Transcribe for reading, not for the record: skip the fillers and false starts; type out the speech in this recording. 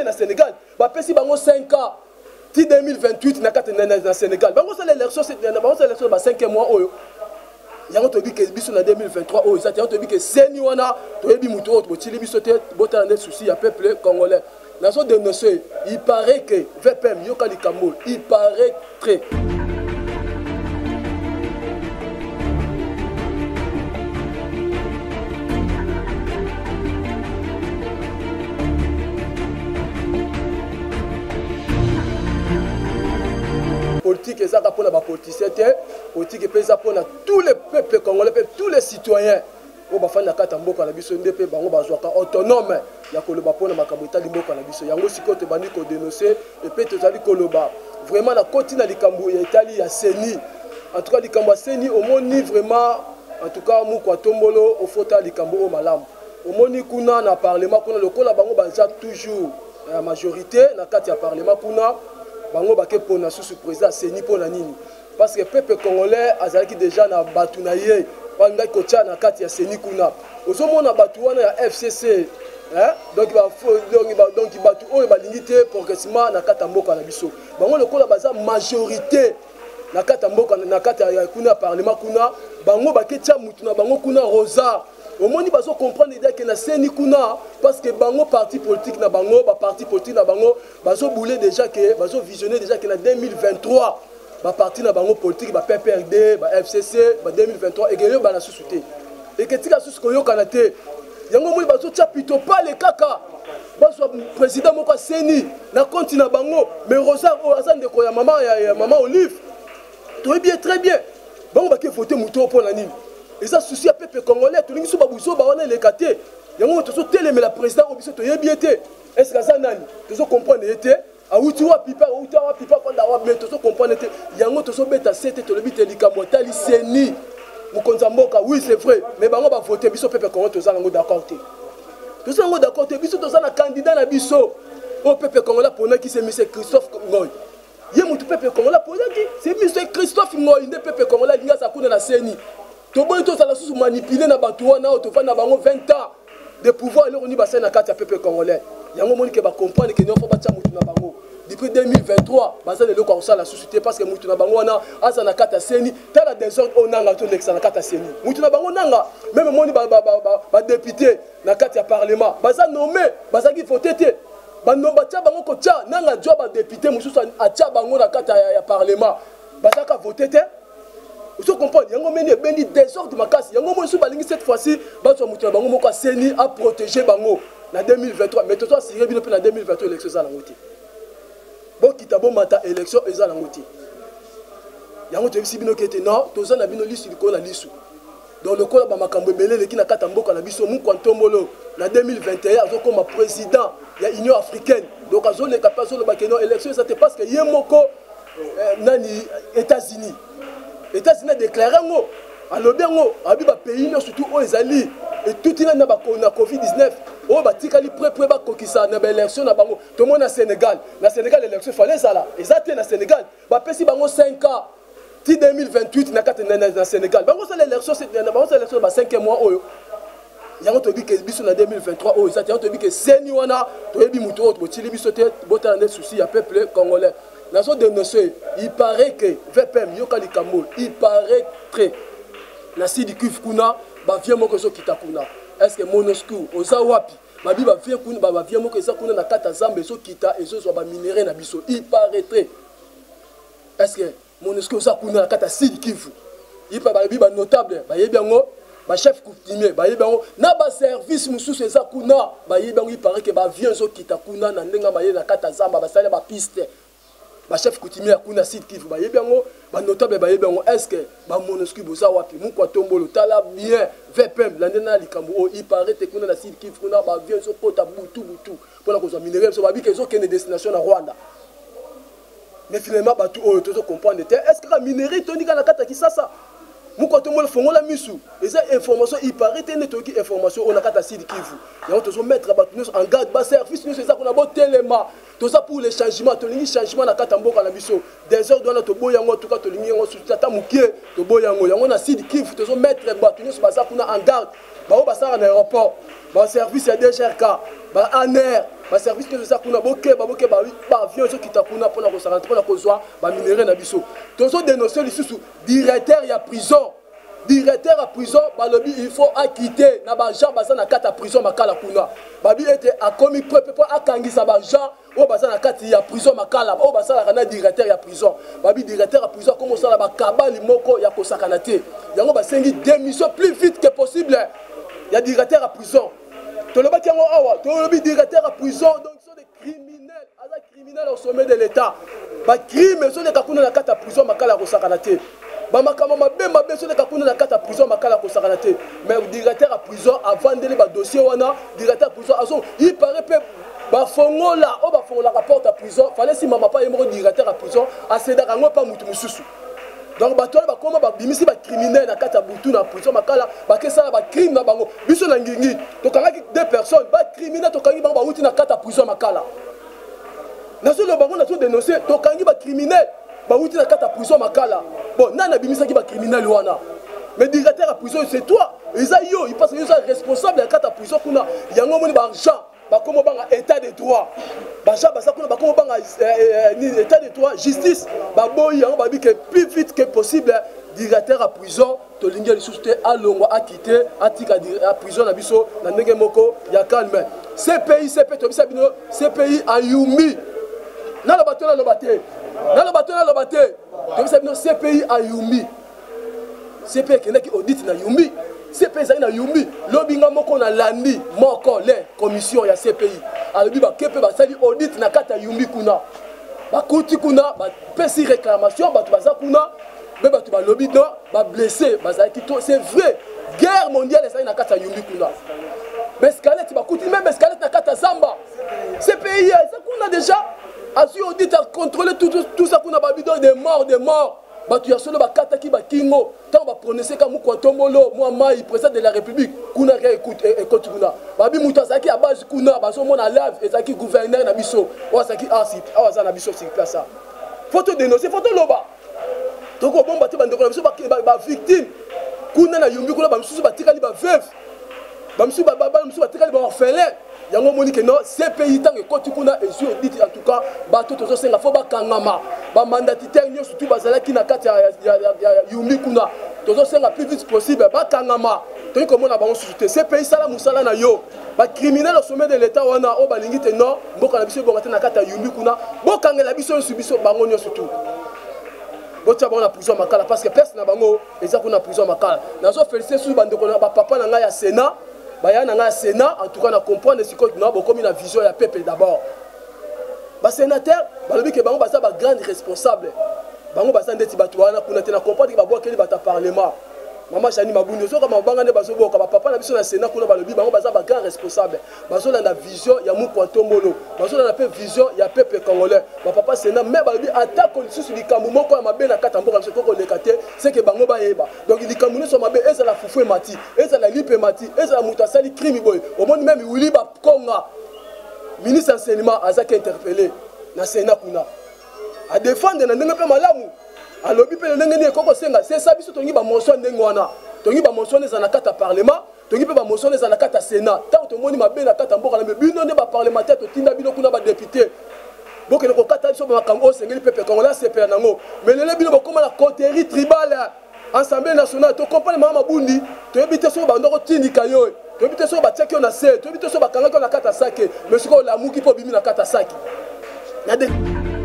na Sénégal ba pesi bango 5 ans ti 2028 na Sénégal bango ça l'élection c'est bango ça l'élection ba 5 mois oyo yango to bi ke biso na 2023 oyo ça to bi ke seni wana to yebi muto oto botili biso te botala net souci ya peuple congolais na so dénoncer il paraît que VPM yoka likambo il paraît très politique et ça pour la politicien politique et ça pour tous les peuples congolais tous les citoyens au bafana kata mboka na biso ndepé bango bazwaka autonome ya koloba pona makabota limboka na biso yango sikote bandi ko dénoncer et peut tozali koloba vraiment la continue na likambo ya Italie ya Seni en tout cas likambo ya Seni au moni vraiment en tout cas mu kwa tombolo au fota likambo o malamu au moni kuna na parlement kuna lokola bango baza toujours la majorité na kati ya parlement kuna bango bake pona sous président Seni pona nini parce que peuple congolais azalaki déjà na batu na ye banga kocha na kati ya Seni kuna ozomona batu wana ya FCC hein donc batu oyo balingi te progressivement na kata mboka na biso bango lokola baza majorité na kata mboka na kata ya kuna parlement kuna bango baketia mutu na bango kuna rosa omoni bazo comprendre idée que na Seni kuna parce que bango parti politique na bango ba parti politique na bango bazo bouler déjà que bazo visionner déjà que na 2023 ba parti na bango politique ba PPRD ba FCC ba 2023 et que ba na susute et que tika susu ko yokana te yango moi bazo tia plutôt pas les kaka bazo président moko Seni na compte na bango mais rosa o azande ko ya maman Olive tout bien très bien bango ba ke voter muto pour la nini et ça souci à peuple congolais tout lingi so babuso ba wana le katé yango to so télémer la président obiso to yebiete est-ce que ça nani to so comprendre été a uti wa pipa kwa dawa mais to so comprendre été yango to so beta sete to le bite likambo tali Seni mukonza mboka oui c'est vrai mais bango ba voter biso peuple congolais to za ngo d'accord té to za ngo d'accord té biso to za na candidat na biso au peuple congolais pona qui c'est monsieur Christophe Ngoy ye mutu peuple congolais pona qui c'est monsieur Christophe Ngoy ne peuple congolais linga sa kuna na Seni to boy to sala sous manipuler na batu wana to fa na bango 20 ans de pouvoir le roni bassin na kati ya peuple congolais yango moni ke ba comprendre que non faut ba tia mutu na bango depuis 2023 baza le loko ça la société parce que mutu na bango wana asa na kati ya Seni tala désordre onanga to lexa na kati ya Seni mutu na bango nanga même moni ba député na kati ya parlement baza nommé baza ki voter te bano ba tia bango ko tia nanga job ba député mususu a tia bango na kati ya parlement baza ka voter te. Vous comprenez, il y a un bendi désordre de ma casse. Il y a un cette fois-ci, bango moko Seni a protégé bango na 2023. Mais tout ça, c'est bien en 2023 élection za la ngoti. Bon kitabo mata élection eza la ngoti. Il y a un tebisi bino kete non, toza na bino lisu liko na lisu. Donc le kola ba makambo belele ki na kata mboka na biso mu kwantombolo na 2021 azo comme président ya Union africaine. Donc azo le kapazo le bakeno élection ça te parce que yemoko nani États-Unis. États-Unis a déclaré ngo alobengo abiba pays surtout aux Ezali et tout il na ba Covid-19 o batikali prêt ba kokisa na ba élection na bango tout le monde na Sénégal élection fallait ça là exacté na Sénégal ba pesi bango 5 ans ti 2028 na kata na Sénégal bango ça l'élection c'est bango ça l'élection ba 5 mois oyo yango to bi ke biso na 2023 oyo exacté yango to bi ke Seni wana to yebi muto oto botili biso te botala net souci ya peuple congolais. Dans ce dénoncé, il paraît que VPM yoka likambo, il paraît très na sidi kuf kuna ba vient moko so kitakuna. Est-ce que Monusco oza wapi? Ba bi ba vient kuna ba vient moko ça kuna na kata zambe so kita et so ba minerai na biso. Il paraît très. Est-ce que Monusco ça kuna na kata sidi kif? Il pa ba bi ba notable ba yebiango ba chef coutumier ba yebiango na ba service mususu eza kuna ba yebiango il paraît que ba vient so kitakuna na ndenga ba ye na kata zamba ba sala ba piste. Ba chef coutumier akuna site kivu ba yebiango ba notable ba yebiango est-ce que ba Monusco boza wapi mu kwa tombolo tala bien VPM landena likambo o il paraît que kuna na site kivu kuna ba vient so pota butu pour la cause minerai so ba bi que so kene destination na Rwanda mais finalement ba tout o to comprendre est-ce que la minerai tonika na kata kisasa mu kwa tombolo fongola misu eza information il paraît que netoki information on a kata site kivu ya on to so mettre ba tous en garde ba service nous ça qu'on a beau téléma. Tout ça pour les changements, tout le changement na katamboka na biso. Des heures doit to boyango en tout cas to lingi ngo sutata mukie to boyango. Yango na sidi kifu to so mettre ba tout ça kuna en garde. bao basala na aéroport ba service ya DGRK ba ANER ba service que ça kuna boke ba avion zo kita kuna pona ko sala pona ko zwa ba minéraux na biso tozo dénoncer lisusu directeur ya prison à prison balobi il faut acquitter na ba gens baza na kata prison makala kuna babi était a commis propre pour akangisa ba gens o baza na kati ya prison makala o basala kana directeur ya prison babi directeur ya prison comme ça la ba kabali moko ya kosakana te yango basengi démission plus vite que possible ya directeur à prison toloba kiango awa tolobi directeur à prison donc ils sont des criminels ala criminels au sommet de l'état ba crime so de kakuna na kata prison makala kosakana te bamakama mabe so de kakuna na kata prison makala kosakana te mais directeur à prison avant de les dossier wana directeur à prison aso il paraît peu bafongola o bafongola rapport à prison fallait si mama pas yemo directeur à prison aseda kango pa mutu mususu donc bato ba koma ba bimisi ba criminel na kata butu na prison makala ba kesa ba crime na bango biso na ngingi to kangaki deux personnes ba criminel to kangi ba uti na kata prison makala na so le bango na so dénoncer to kangi ba criminel ba uti na kata prison makala bon nana bimisa ki ba criminel wana mais directeur à prison c'est toi isa yo il passe yo responsable na kata prison kuna yango moni ba argent bakomo banga état de droit baja basa kuna bakomo banga état de droit justice baboyi yango babi que plus vite que possible directeur à prison to lingi li souté alongwa a quitter atika à prison na biso na ndenge moko ya calme CPI to bisa bino CPI ayumi na lo bato to bisa bino CPI ayumi CPI kenaki audit na yumi CPI na yumi lobinga moko na landi moko le commission ya CPI alobi ba kepe ba sali audit na kata yumi kuna ba kuti kuna ba pesi réclamation ba baza kuna be ba ba lobi do ba blessé ba za kito c'est vrai guerre mondiale ça na kata yumi kuna mescalette ba kuti même mescalette na kata zamba CPI ça kuna déjà a su audit à contrôler tout ça kuna ba bidon des morts batu ya solo bakata ki bakingo tant ba prononcer ka mukwatomolo moi mai président de la république kuna re écoute kuna babi muta zaki à base kuna baso mona lave ezaki gouverneur na biso o zaki za na biso sur place ça photo dénoncer photo loba toko bomba te bandeko na biso ba victime kuna na yumbi kuna ba msusu batikali ba veuve ba msusu ba msusu batikali ba orphelin yango moni que non CPI tant que koti kuna et sur dit en tout cas bato tozo senga fo ba kangama ba mandataire nyo surtout bazalaki na kati ya yumi kuna tozo senga plus vite possible ba kangama to ko mona ba société CPI sala musala na yo ba criminel au sommet de l'état wana o ba lingite non mboka na biso bongata na kati ya yumi kuna bokangela biso subiso bango nyo surtout botia bango na prison makala parce que personne na bango eza kuna prison makala nazo féliciter sous bandeko na ba papa na nga ya Sénat bayana nga Sénat en tout cas na comprendre ce que nous avons comme une vision ya peuple d'abord ba sénateur balobi ke bango baza ba grand responsable bango baza ndeti bato wana kuna te na comprendre ke ba boa keli bata parlement mama Chani Mabundi so kama banga ne bazo boka ba papa na biso na Sénat kuna balobi bango baza ba grand responsable bazo na vision ya Mukwantombolo bazo na pe vision ya peuple congolais ba papa Sénat mais balobi attaque sur likambo moko ya mabe na kata mboka biso ko lekate c'est que bango ba yeba donc likambo ne so mabe eza la fufu mati eza la lipe mati eza la mutasali crime boy au monde même Willy ba konga ministre enseignement azaki interpellé na Sénat kuna a défendre na ndenge pe malamu alobi pe ndenge ni koko senga c'est ça biso tongi ba motion ndenge wana tongi ba motion za na kata parlement tongi pe ba motion za na kata Sénat tant to moni mabe na kata mboka na bino ne ba parlementaire to tinda bino kuna ba député boke ne ko kata biso ba makambo sengeli pepe congolais CPA nango mais lele bino ba koma la coterie tribale assemblée nationale to comprendre mama Bundi to ebite so ba ndoko tindika yo to ebite so ba tcheke na se to ebite so ba kanga ko na kata sake mais siko la muki po bimi na kata saki na